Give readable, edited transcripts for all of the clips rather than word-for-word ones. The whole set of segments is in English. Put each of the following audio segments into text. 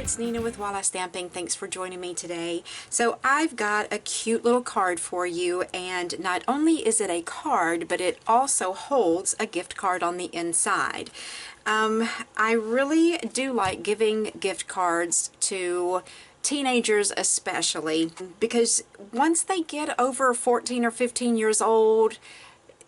it's Nina with Walla Stamping. Thanks for joining me today. So I've got a cute little card for you, and not only is it a card, but it also holds a gift card on the inside. I really do like giving gift cards to teenagers especially, because once they get over 14 or 15 years old,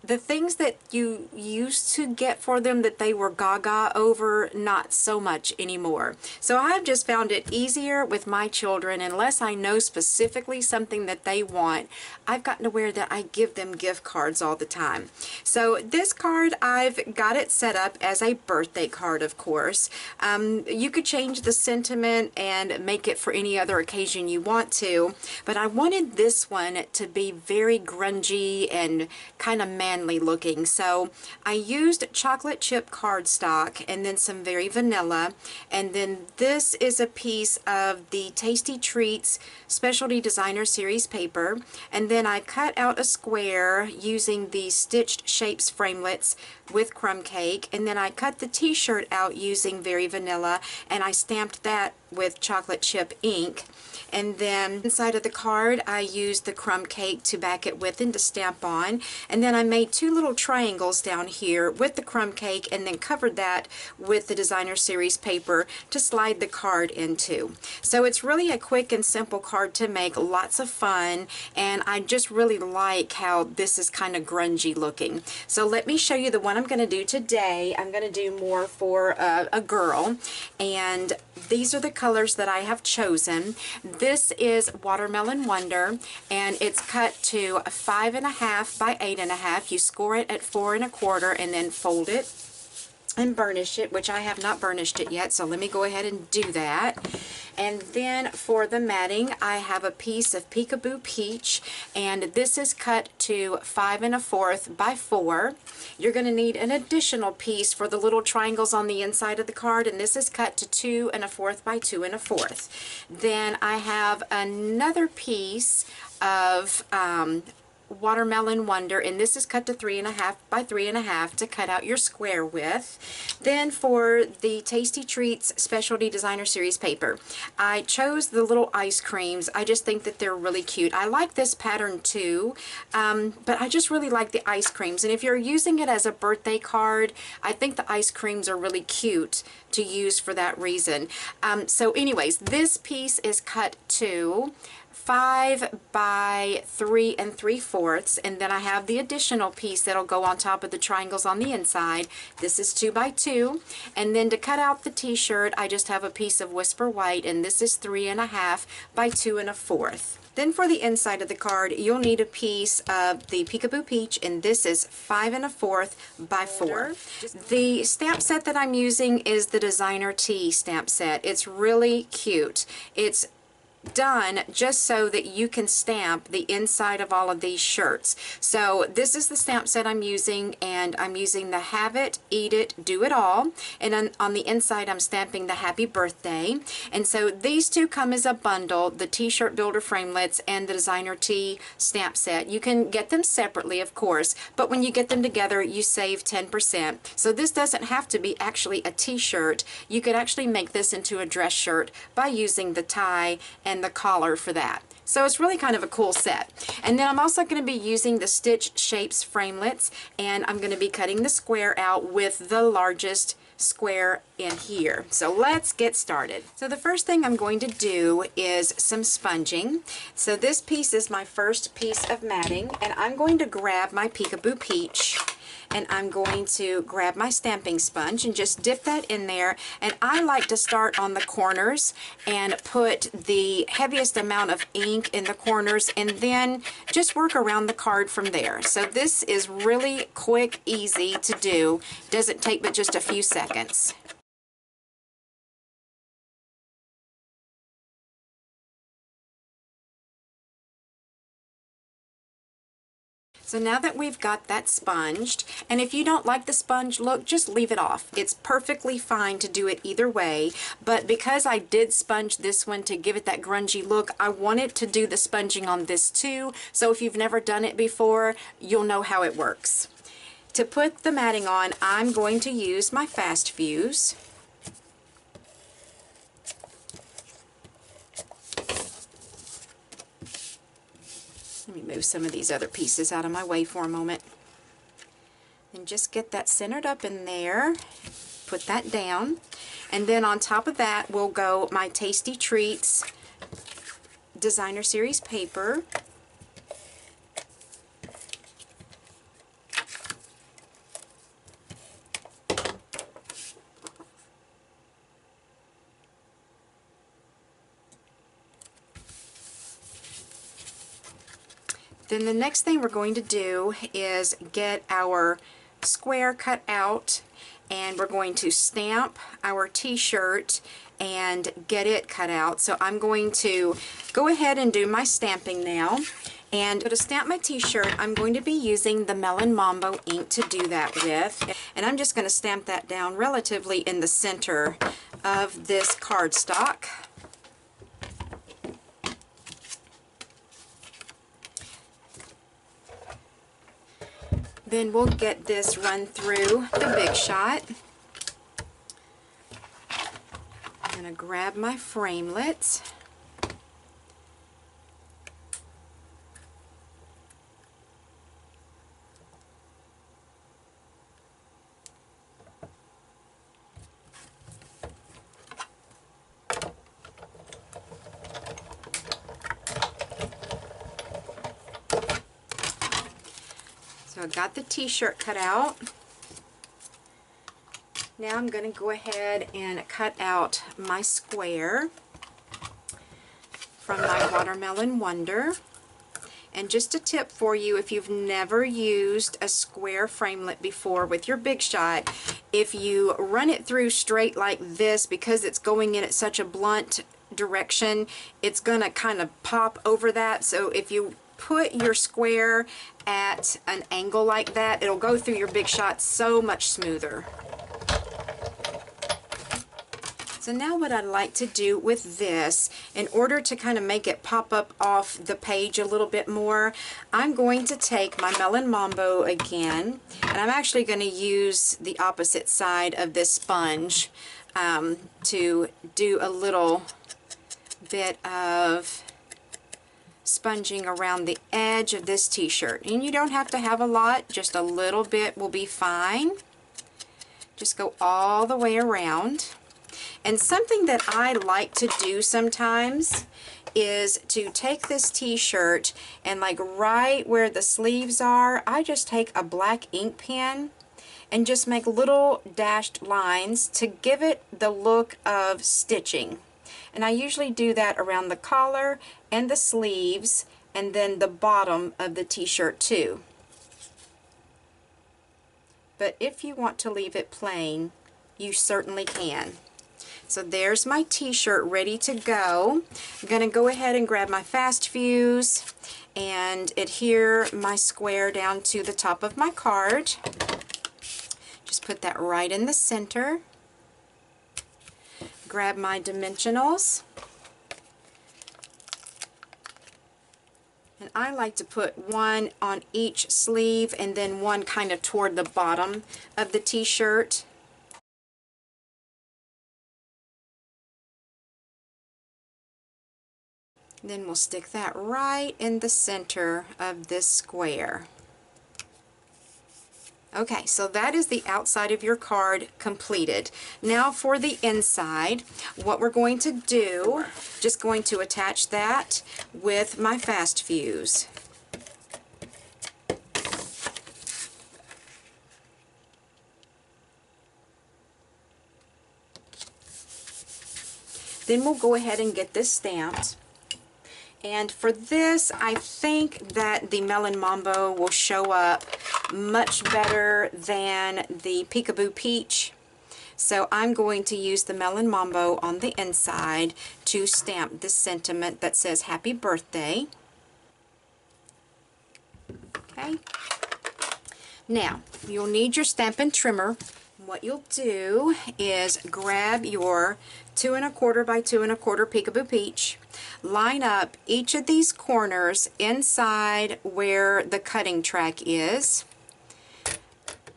the things that you used to get for them that they were gaga over, not so much anymore. So I've just found it easier with my children, unless I know specifically something that they want, I've gotten to where that I give them gift cards all the time. So this card, I've got it set up as a birthday card, of course. You could change the sentiment and make it for any other occasion you want to, but I wanted this one to be very grungy and kind of manly looking. So I used chocolate chip cardstock and then some very vanilla, and then this is a piece of the Tasty Treats Specialty Designer Series paper, and then I cut out a square using the Stitched Shapes Framelits with crumb cake, and then I cut the t-shirt out using very vanilla, and I stamped that with chocolate chip ink. And then inside of the card I used the crumb cake to back it with and to stamp on, and then I made two little triangles down here with the crumb cake and then covered that with the Designer Series paper to slide the card into. So it's really a quick and simple card to make, lots of fun, and I just really like how this is kind of grungy looking. So let me show you the one I'm going to do today. I'm going to do more for a girl, and these are the colors that I have chosen. This is Watermelon Wonder, and it's cut to 5.5 by 8.5. You score it at 4 1/4 and then fold it and burnish it, which I have not burnished it yet, so let me go ahead and do that. And then for the matting, I have a piece of Peekaboo Peach, and this is cut to 5 1/4 by 4. You're going to need an additional piece for the little triangles on the inside of the card, and this is cut to 2 1/4 by 2 1/4. Then I have another piece of Watermelon Wonder, and this is cut to 3.5 by 3.5 to cut out your square with. Then for the Tasty Treats Specialty Designer Series paper, I chose the little ice creams. I just think that they're really cute. I like this pattern too, but I just really like the ice creams, and if you're using it as a birthday card, I think the ice creams are really cute to use for that reason. So anyways, this piece is cut to 5 by 3 3/4, and then I have the additional piece that'll go on top of the triangles on the inside. This is 2 by 2, and then to cut out the t-shirt I just have a piece of Whisper White, and this is 3.5 by 2 1/4. Then for the inside of the card, you'll need a piece of the Peekaboo Peach, and this is 5 1/4 by 4. The stamp set that I'm using is the Designer T stamp set. It's really cute. It's done just so that you can stamp the inside of all of these shirts. So this is the stamp set I'm using, and I'm using the Have It, Eat It, Do It All, and on the inside I'm stamping the Happy Birthday. And so these two come as a bundle, the T-shirt builder framelits and the Designer T stamp set. You can get them separately, of course, but when you get them together you save 10%. So this doesn't have to be actually a t-shirt. You could actually make this into a dress shirt by using the tie and the collar for that. So it's really kind of a cool set. And then I'm also going to be using the Stitched Shapes Framelits, and I'm going to be cutting the square out with the largest square in here. So let's get started. So the first thing I'm going to do is some sponging. So this piece is my first piece of matting, and I'm going to grab my Peekaboo Peach, and I'm going to grab my stamping sponge and just dip that in there. And I like to start on the corners and put the heaviest amount of ink in the corners, and then just work around the card from there. So this is really quick, easy to do. Doesn't take but just a few seconds. So now that we've got that sponged, and if you don't like the sponge look, just leave it off. It's perfectly fine to do it either way, but because I did sponge this one to give it that grungy look, I wanted to do the sponging on this too, so if you've never done it before, you'll know how it works. To put the matting on, I'm going to use my Fast Fuse. Let me move some of these other pieces out of my way for a moment. And just get that centered up in there. Put that down. And then on top of that will go my Tasty Treats Designer Series paper. Then the next thing we're going to do is get our square cut out, and we're going to stamp our t-shirt and get it cut out. So I'm going to go ahead and do my stamping now. And to stamp my t-shirt, I'm going to be using the Melon Mambo ink to do that with. And I'm just going to stamp that down relatively in the center of this cardstock. Then we'll get this run through the Big Shot. I'm going to grab my framelits. So I got the t-shirt cut out. Now I'm going to go ahead and cut out my square from my Watermelon Wonder. And just a tip for you, if you've never used a square framelit before with your Big Shot, if you run it through straight like this, because it's going in at such a blunt direction, it's going to kind of pop over that. So if you put your square at an angle like that, it'll go through your Big Shot so much smoother. So now what I'd like to do with this, in order to kind of make it pop up off the page a little bit more, I'm going to take my Melon Mambo again, and I'm actually going to use the opposite side of this sponge to do a little bit of sponging around the edge of this t-shirt. And you don't have to have a lot, just a little bit will be fine. Just go all the way around. And something that I like to do sometimes is to take this t-shirt and, like right where the sleeves are, I just take a black ink pen and just make little dashed lines to give it the look of stitching. And I usually do that around the collar and the sleeves and then the bottom of the t-shirt too. But if you want to leave it plain, you certainly can. So there's my t-shirt ready to go. I'm going to go ahead and grab my fast fuse and adhere my square down to the top of my card. Just put that right in the center. Grab my dimensionals. And I like to put one on each sleeve and then one kind of toward the bottom of the t-shirt. Then we'll stick that right in the center of this square. Okay, so that is the outside of your card completed. Now for the inside, what we're going to do, just going to attach that with my fast fuse. Then we'll go ahead and get this stamped. And for this, I think that the Melon Mambo will show up much better than the Peekaboo Peach. So I'm going to use the Melon Mambo on the inside to stamp this sentiment that says Happy Birthday. Okay. Now, you'll need your Stampin Trimmer. What you'll do is grab your 2 1/4 by 2 1/4 Peekaboo Peach, line up each of these corners inside where the cutting track is,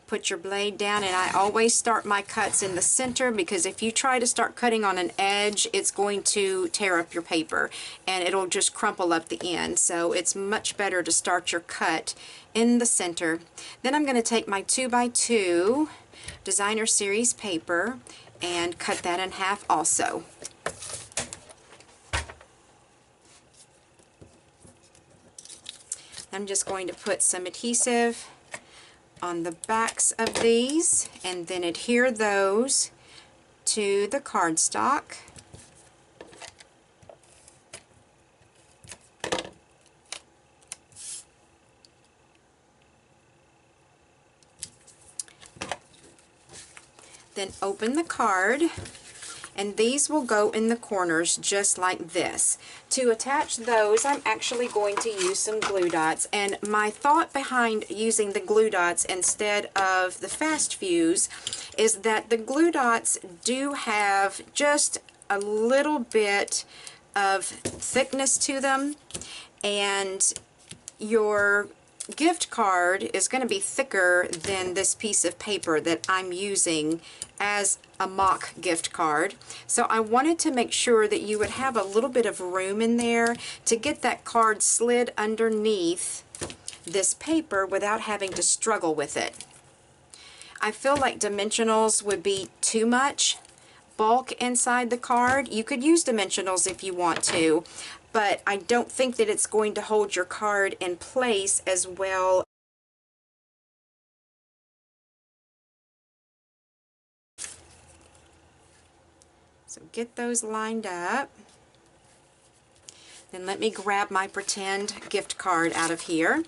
Put your blade down, and I always start my cuts in the center, because if you try to start cutting on an edge, it's going to tear up your paper and it'll just crumple up the end. So it's much better to start your cut in the center. Then I'm going to take my 2x2 designer series paper and cut that in half also. I'm just going to put some adhesive on the backs of these and then adhere those to the cardstock. Then open the card, and these will go in the corners just like this. To attach those, I'm actually going to use some glue dots, and my thought behind using the glue dots instead of the fast fuse is that the glue dots do have just a little bit of thickness to them, and your gift card is going to be thicker than this piece of paper that I'm using as a mock gift card. So I wanted to make sure that you would have a little bit of room in there to get that card slid underneath this paper without having to struggle with it. I feel like dimensionals would be too much bulk inside the card. You could use dimensionals if you want to, but I don't think that it's going to hold your card in place as well. So get those lined up. Then let me grab my pretend gift card out of here.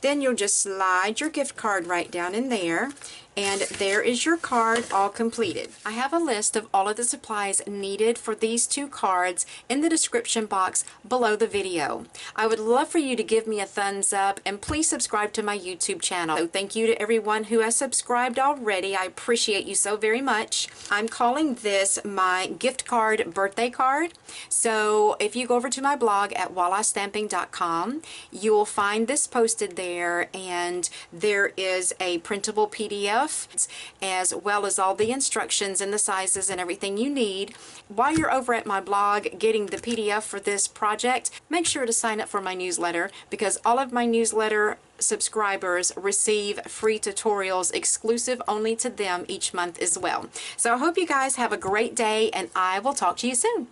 Then you'll just slide your gift card right down in there, and there is your card all completed. I have a list of all of the supplies needed for these two cards in the description box below the video. I would love for you to give me a thumbs up, and please subscribe to my YouTube channel. So thank you to everyone who has subscribed already. I appreciate you so very much. I'm calling this my gift card birthday card. So if you go over to my blog at wallastamping.com, you will find this posted there, and there is a printable PDF as well as all the instructions and the sizes and everything you need. While you're over at my blog getting the PDF for this project, make sure to sign up for my newsletter, because all of my newsletter subscribers receive free tutorials exclusive only to them each month as well. So I hope you guys have a great day, and I will talk to you soon.